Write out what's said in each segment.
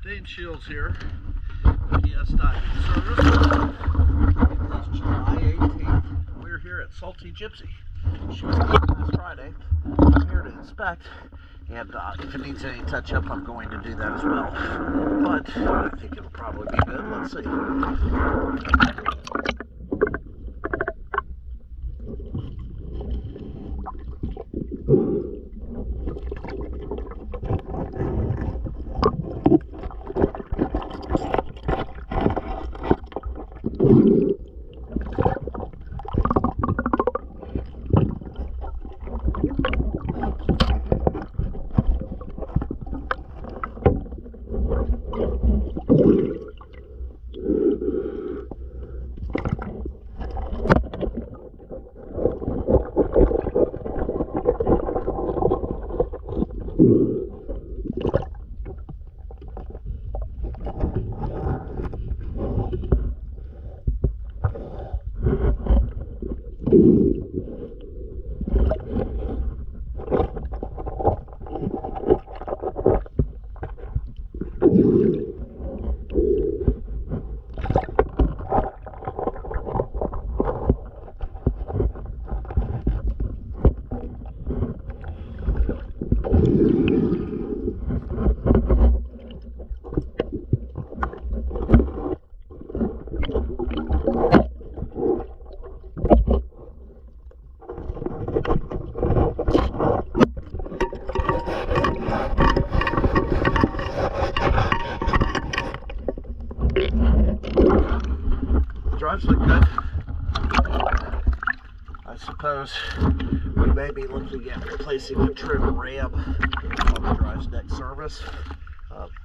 Main shields here. PS diving service. It is July 18th. We're here at Salty Gypsy. She was clean last Friday. I'm here to inspect, and if it needs any touch up, I'm going to do that as well. But I think it'll probably be good. Let's see. Drives look good. I suppose we may be looking at replacing the trim ram on the drive's next service,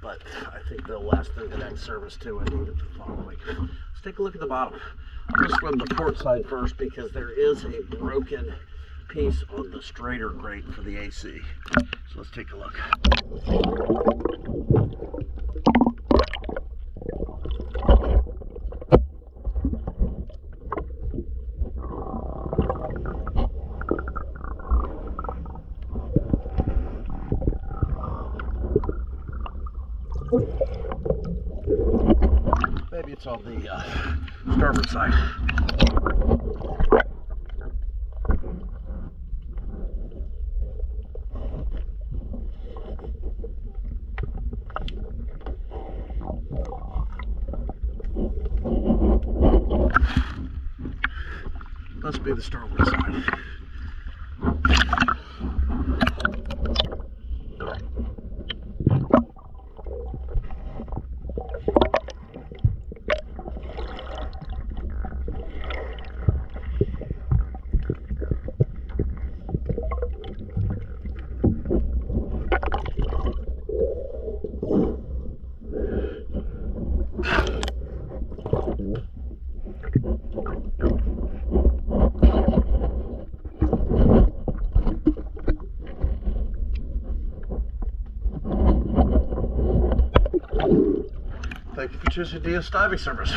but I think they'll last through the next service too, and even the following. Let's take a look at the bottom. I'm going to swim the port side first because there is a broken piece on the strainer grate for the AC. So let's take a look. Maybe it's on the starboard side. Must be the starboard side. Thank you for choosing DS Diving Service.